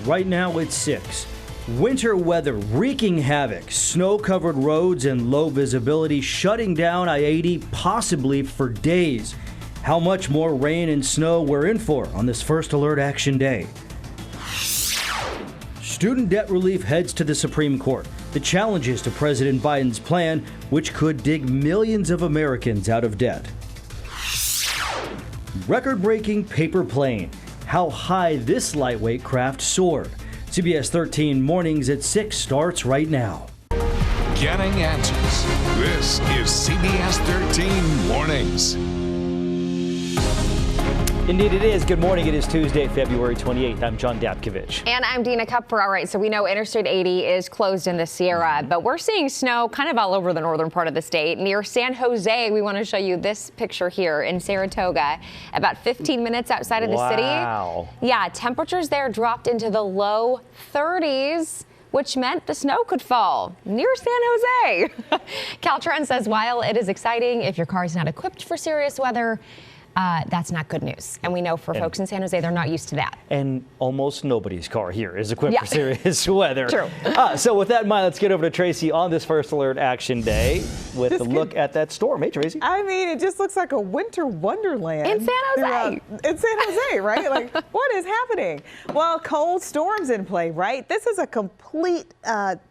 Right now it's 6. Winter weather wreaking havoc. Snow-covered roads and low visibility shutting down I-80 possibly for days. How much more rain and snow we're in for on this First Alert Action Day. Student debt relief heads to the Supreme Court. The challenges to President Biden's plan, which could dig millions of Americans out of debt. Record-breaking paper plane. How high this lightweight craft soared. CBS 13 Mornings at 6 starts right now. Getting answers. This is CBS 13 Mornings. Indeed it is. Good morning. It is Tuesday, February 28th. I'm John Dapkovich. And I'm Dina Kupfer. All right, so we know Interstate 80 is closed in the Sierra, but we're seeing snow kind of all over the northern part of the state. Near San Jose, we want to show you this picture here in Saratoga, about 15 minutes outside of the city. Wow. Yeah, temperatures there dropped into the low 30s. Which meant the snow could fall near San Jose. Caltrans says while it is exciting, if your car is not equipped for serious weather, that's not good news. And we know for folks in San Jose, they're not used to that. And almost nobody's car here is equipped for serious weather. True. So with that in mind, let's get over to Tracy on this First Alert Action Day with a look at that storm. Hey, Tracy. I mean, it just looks like a winter wonderland. In San Jose. In San Jose, right? Like, what is happening? Well, cold storms in play, right? This is a complete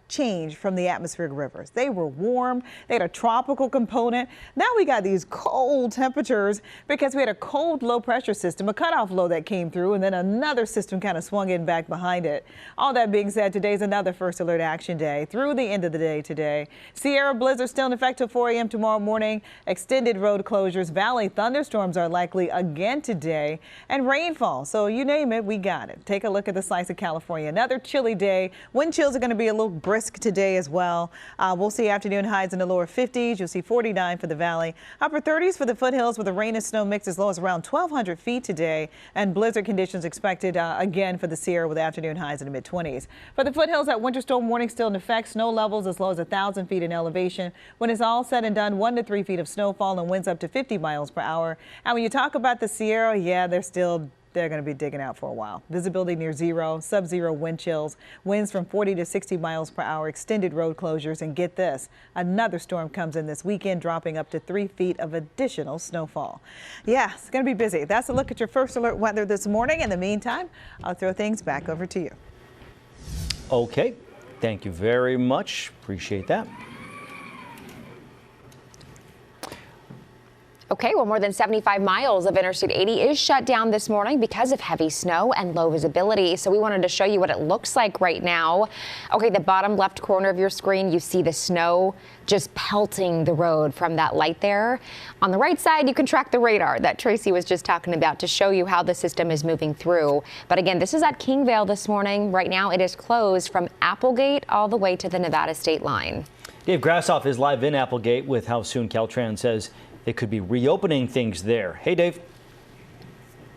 change from the atmospheric rivers. They were warm. They had a tropical component. Now we got these cold temperatures because we had a cold low pressure system, a cutoff low that came through, and then another system kind of swung in back behind it. All that being said, today's another First Alert Action Day through the end of the day today. Sierra blizzard still in effect till 4 a.m. tomorrow morning. Extended road closures. Valley thunderstorms are likely again today, and rainfall. So you name it, we got it. Take a look at the slice of California. Another chilly day. Wind chills are going to be a little brisk today as well. We'll see afternoon highs in the lower 50s. You'll see 49 for the valley. Upper 30s for the foothills with a rain and snow mix as low as around 1,200 feet today. And blizzard conditions expected again for the Sierra with afternoon highs in the mid-20s. For the foothills, that winter storm warning still in effect. Snow levels as low as 1,000 feet in elevation. When it's all said and done, 1 to 3 feet of snowfall and winds up to 50 miles per hour. And when you talk about the Sierra, yeah, they're going to be digging out for a while. Visibility near zero, sub-zero wind chills, winds from 40 to 60 miles per hour, extended road closures, and get this, another storm comes in this weekend, dropping up to 3 feet of additional snowfall. Yeah, it's going to be busy. That's a look at your First Alert weather this morning. In the meantime, I'll throw things back over to you. Okay, thank you very much. Appreciate that. Okay, well, more than 75 miles of Interstate 80 is shut down this morning because of heavy snow and low visibility. So we wanted to show you what it looks like right now. Okay, the bottom left corner of your screen, you see the snow just pelting the road from that light there. On the right side, you can track the radar that Tracy was just talking about to show you how the system is moving through. But again, this is at Kingvale this morning. Right now, it is closed from Applegate all the way to the Nevada state line. Dave Grassoff is live in Applegate with how soon Caltrans says they could be reopening things there. Hey, Dave.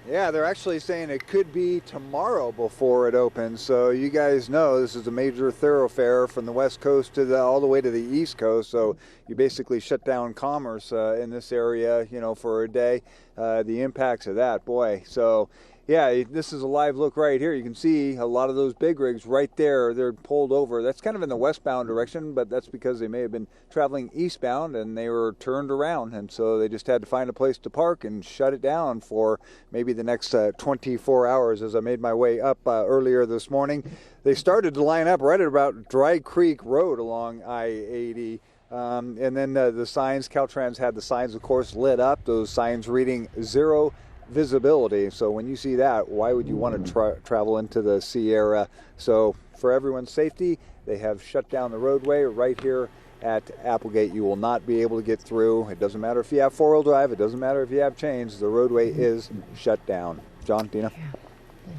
Yeah, they're actually saying it could be tomorrow before it opens. So you guys know this is a major thoroughfare from the West Coast to all the way to the East Coast. So you basically shut down commerce in this area, for a day. The impacts of that, boy. So yeah, this is a live look right here. You can see a lot of those big rigs right there. They're pulled over. That's kind of in the westbound direction, but that's because they may have been traveling eastbound and they were turned around. And so they just had to find a place to park and shut it down for maybe the next 24 hours. As I made my way up earlier this morning, they started to line up right at about Dry Creek Road along I-80. And then the signs, Caltrans had the signs, of course, lit up. Those signs reading 0 visibility. So when you see that, why would you want to travel into the Sierra? So for everyone's safety, they have shut down the roadway right here at Applegate. You will not be able to get through. It doesn't matter if you have four-wheel drive. It doesn't matter if you have chains. The roadway is shut down. John, Dina.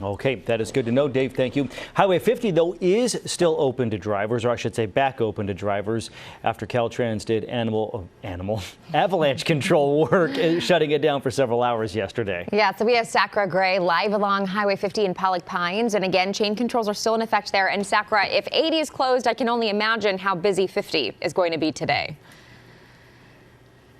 Okay, that is good to know, Dave. Thank you. Highway 50, though, is still open to drivers, or I should say back open to drivers, after Caltrans did avalanche control work, shutting it down for several hours yesterday. Yeah, so we have Sakra Gray live along Highway 50 in Pollock Pines. And again, chain controls are still in effect there. And Sakra, if 80 is closed, I can only imagine how busy 50 is going to be today.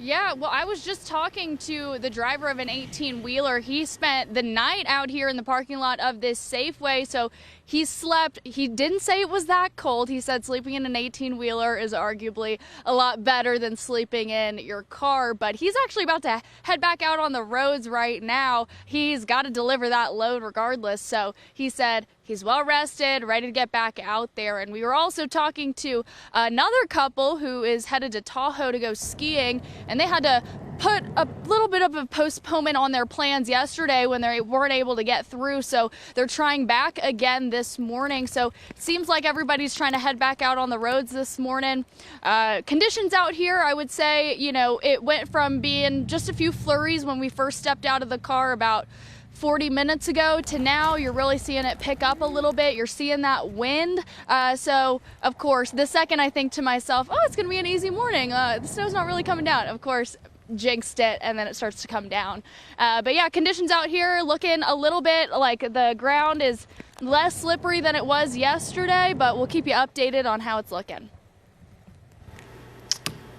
Yeah, well, I was just talking to the driver of an 18-wheeler. He spent the night out here in the parking lot of this Safeway, so he slept. He didn't say it was that cold. He said sleeping in an 18-wheeler is arguably a lot better than sleeping in your car, but he's actually about to head back out on the roads right now. He's got to deliver that load regardless, so he said he's well rested, ready to get back out there. And we were also talking to another couple who is headed to Tahoe to go skiing, and they had to put a little bit of a postponement on their plans yesterday when they weren't able to get through. So they're trying back again this morning. So it seems like everybody's trying to head back out on the roads this morning. Conditions out here, I would say, you know, it went from being just a few flurries when we first stepped out of the car about 40 minutes ago to now. You're really seeing it pick up a little bit. You're seeing that wind. So, of course, the second I think to myself, oh, it's going to be an easy morning. The snow's not really coming down. Of course, jinxed it, and then it starts to come down. But yeah, conditions out here looking a little bit like the ground is less slippery than it was yesterday, but we'll keep you updated on how it's looking.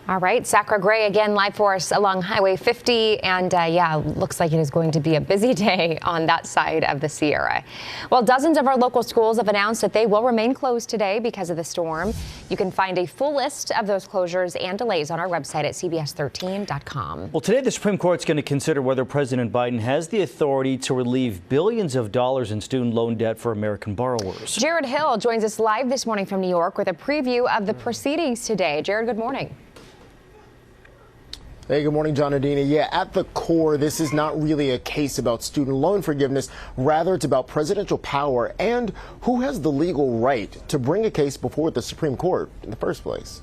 All right, Sacra Gray again live for us along Highway 50, and yeah, looks like it is going to be a busy day on that side of the Sierra. Well, dozens of our local schools have announced that they will remain closed today because of the storm. You can find a full list of those closures and delays on our website at cbs13.com. Well, today the Supreme Court's going to consider whether President Biden has the authority to relieve billions of dollars in student loan debt for American borrowers. Jared Hill joins us live this morning from New York with a preview of the proceedings today. Jared, good morning. Hey, good morning, John Adina. Yeah, at the core, this is not really a case about student loan forgiveness. Rather, it's about presidential power and who has the legal right to bring a case before the Supreme Court in the first place.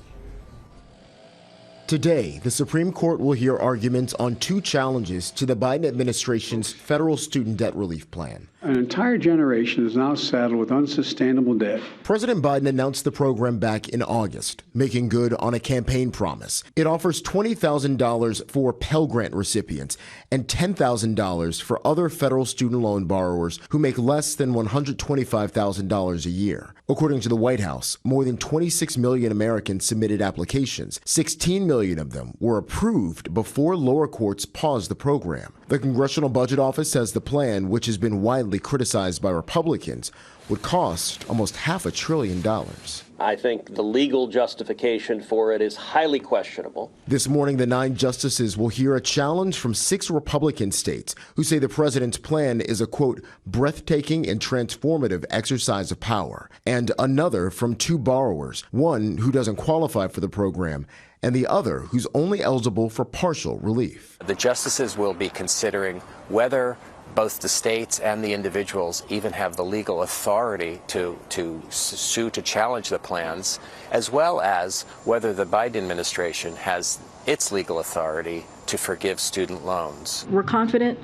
Today, the Supreme Court will hear arguments on two challenges to the Biden administration's federal student debt relief plan. An entire generation is now saddled with unsustainable debt. President Biden announced the program back in August, making good on a campaign promise. It offers $20,000 for Pell Grant recipients and $10,000 for other federal student loan borrowers who make less than $125,000 a year. According to the White House, more than 26 million Americans submitted applications. 16 million of them were approved before lower courts paused the program. The Congressional Budget Office says the plan, which has been widely criticized by Republicans, would cost almost $500 billion. I think the legal justification for it is highly questionable. This morning, the 9 justices will hear a challenge from 6 Republican states who say the president's plan is a, quote, breathtaking and transformative exercise of power, and another from 2 borrowers, one who doesn't qualify for the program and the other who's only eligible for partial relief. The justices will be considering whether both the states and the individuals even have the legal authority to sue to challenge the plans, as well as whether the Biden administration has its legal authority to forgive student loans. We're confident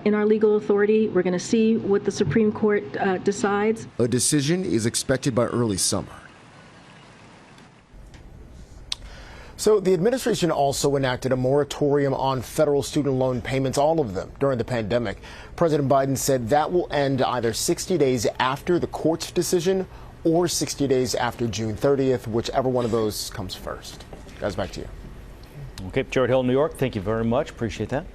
in our legal authority. We're going to see what the Supreme Court decides. A decision is expected by early summer. So the administration also enacted a moratorium on federal student loan payments, all of them, during the pandemic. President Biden said that will end either 60 days after the court's decision or 60 days after June 30th, whichever one of those comes first. Guys, back to you. Okay, Jared Hill, New York, thank you very much. Appreciate that.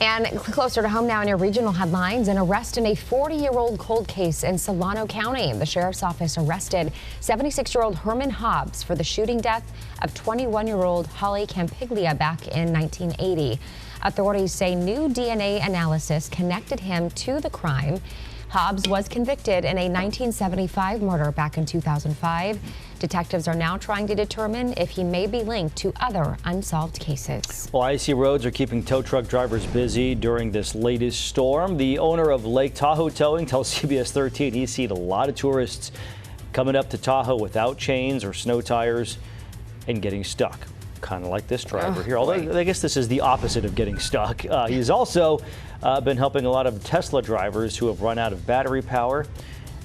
And closer to home now in your regional headlines, an arrest in a 40-year-old cold case in Solano County. The sheriff's office arrested 76-year-old Herman Hobbs for the shooting death of 21-year-old Holly Campiglia back in 1980. Authorities say new DNA analysis connected him to the crime. Hobbs was convicted in a 1975 murder back in 2005. Detectives are now trying to determine if he may be linked to other unsolved cases. Well, icy roads are keeping tow truck drivers busy during this latest storm. The owner of Lake Tahoe Towing tells CBS 13 he's seen a lot of tourists coming up to Tahoe without chains or snow tires and getting stuck. Kind of like this driver here, although I guess this is the opposite of getting stuck. He's also been helping a lot of Tesla drivers who have run out of battery power.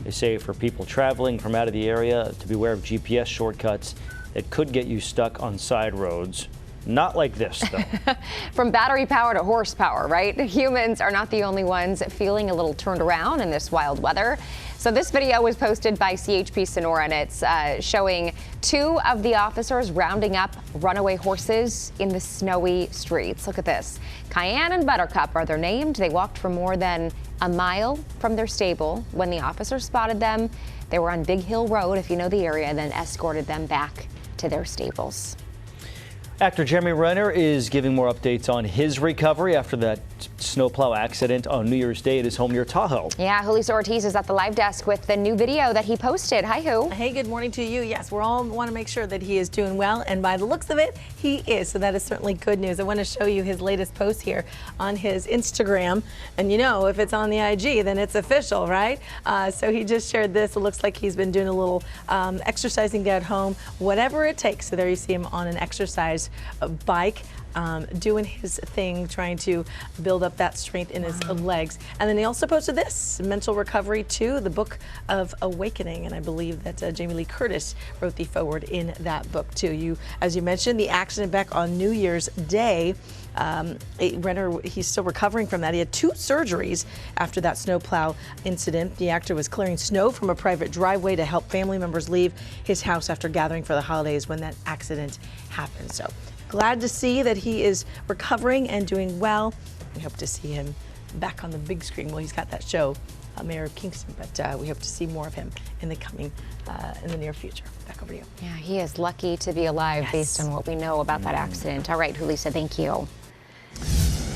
They say for people traveling from out of the area to beware of GPS shortcuts that could get you stuck on side roads Not like this, though. From battery power to horsepower, right? Humans are not the only ones feeling a little turned around in this wild weather. So this video was posted by CHP Sonora, and it's showing two of the officers rounding up runaway horses in the snowy streets. Look at this. Cayenne and Buttercup are their named. They walked for more than a mile from their stable when the officers spotted them. They were on Big Hill Road, if you know the area, and then escorted them back to their stables. Actor Jeremy Renner is giving more updates on his recovery after that snowplow accident on New Year's Day at his home near Tahoe. Yeah, Julissa Ortiz is at the live desk with the new video that he posted. Hi, Hu. Hey, good morning to you. Yes, we all want to make sure that he is doing well, and by the looks of it, he is. So that is certainly good news. I want to show you his latest post here on his Instagram. And you know, if it's on the IG, then it's official, right? So he just shared this. It looks like he's been doing a little exercising at home, whatever it takes. So there you see him on an exercise bike. Doing his thing, trying to build up that strength in his legs. And then he also posted this, Mental Recovery 2, the Book of Awakening. And I believe that Jamie Lee Curtis wrote the foreword in that book too. As you mentioned, the accident back on New Year's Day. Renner, he's still recovering from that. He had 2 surgeries after that snowplow incident. The actor was clearing snow from a private driveway to help family members leave his house after gathering for the holidays when that accident happened. So glad to see that he is recovering and doing well. We hope to see him back on the big screen. Well, he's got that show, Mayor of Kingston, but we hope to see more of him in the near future. Back over to you. Yeah, he is lucky to be alive based on what we know about that accident. All right, Julissa, thank you.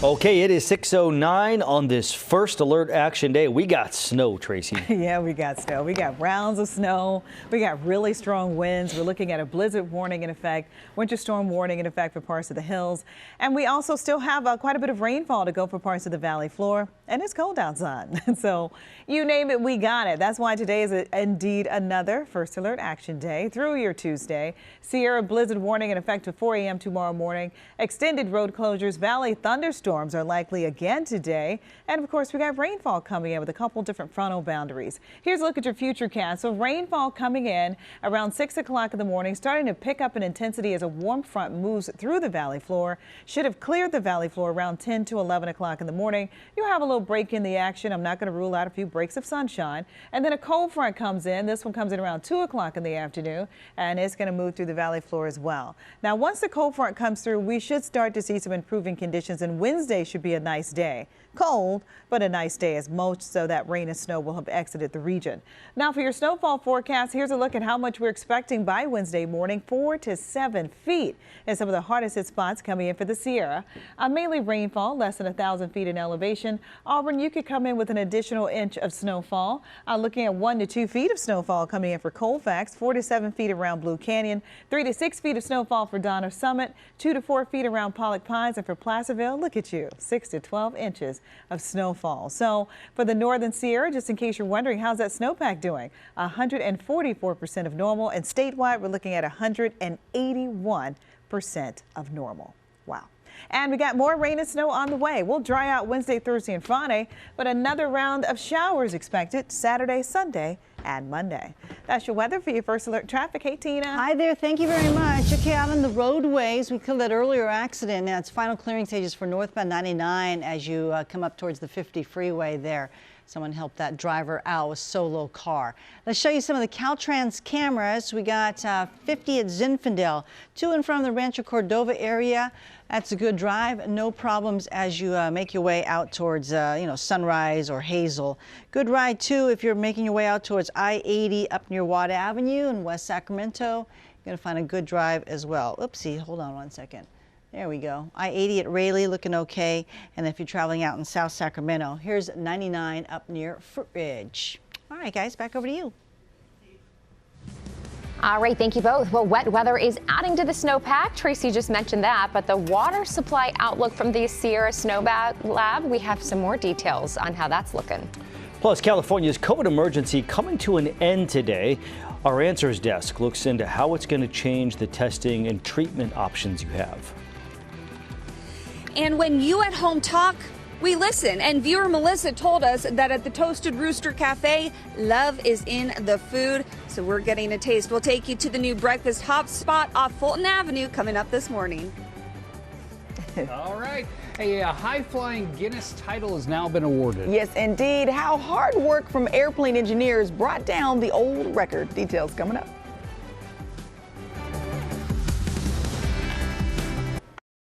Okay, it is 6:09 on this first alert action day. We got snow, Tracy. Yeah, we got snow. We got rounds of snow. We got really strong winds. We're looking at a blizzard warning in effect, winter storm warning in effect for parts of the hills. And we also still have quite a bit of rainfall to go for parts of the valley floor. And it's cold outside. So you name it, we got it. That's why today is indeed another first alert action day through your Tuesday. Sierra blizzard warning in effect to 4 a.m. tomorrow morning. Extended road closures, valley thunderstorms are likely again today. And of course, we got rainfall coming in with a couple different frontal boundaries. Here's a look at your futurecast. So rainfall coming in around 6 o'clock in the morning, starting to pick up in intensity as a warm front moves through the valley floor. Should have cleared the valley floor around 10 to 11 o'clock in the morning. You'll have a little break in the action. I'm not going to rule out a few breaks of sunshine. And then a cold front comes in. This one comes in around 2 o'clock in the afternoon, and it's going to move through the valley floor as well. Now, once the cold front comes through, we should start to see some improving conditions, and Wednesday should be a nice day. Cold, but a nice day, as most so that rain and snow will have exited the region. Now for your snowfall forecast, here's a look at how much we're expecting by Wednesday morning. 4 to 7 feet in some of the hardest hit spots coming in for the Sierra. Mainly rainfall, less than 1,000 feet in elevation. Auburn, you could come in with an additional inch of snowfall. Looking at 1 to 2 feet of snowfall coming in for Colfax, 4 to 7 feet around Blue Canyon, 3 to 6 feet of snowfall for Donner Summit, 2 to 4 feet around Pollock Pines, and for Placerville, look at you, 6 to 12 inches of snowfall. So for the northern Sierra, just in case you're wondering, how's that snowpack doing? 144% of normal, and statewide we're looking at 181% of normal. Wow. And we got more rain and snow on the way. We'll dry out Wednesday, Thursday, and Friday, but another round of showers expected Saturday, Sunday, and Monday. That's your weather for your first alert traffic. Hey, Tina. Hi there. Thank you very much. Okay, out on the roadways, we killed that earlier accident. Now it's final clearing stages for northbound 99 as you come up towards the 50 freeway there. Someone helped that driver out with a solo car. Let's show you some of the Caltrans cameras. We got 50 at Zinfandel, 2 in front of the Rancho Cordova area. That's a good drive. No problems as you make your way out towards, Sunrise or Hazel. Good ride, too, if you're making your way out towards I-80 up near Watt Avenue in West Sacramento. You're going to find a good drive as well. Oopsie, hold on one second. There we go. I-80 at Raleigh looking okay. And if you're traveling out in South Sacramento, here's 99 up near Fruitridge. All right, guys, back over to you. All right, thank you both. Well, wet weather is adding to the snowpack. Tracy just mentioned that, but the water supply outlook from the Sierra Snow Lab, we have some more details on how that's looking. Plus, California's COVID emergency coming to an end today. Our Answers desk looks into how it's going to change the testing and treatment options you have. And when you at home talk, we listen. And viewer Melissa told us that at the Toasted Rooster Cafe, love is in the food. So we're getting a taste. We'll take you to the new breakfast hop spot off Fulton Avenue coming up this morning. All right. A high-flying Guinness title has now been awarded. Yes, indeed. How hard work from airplane engineers brought down the old record. Details coming up.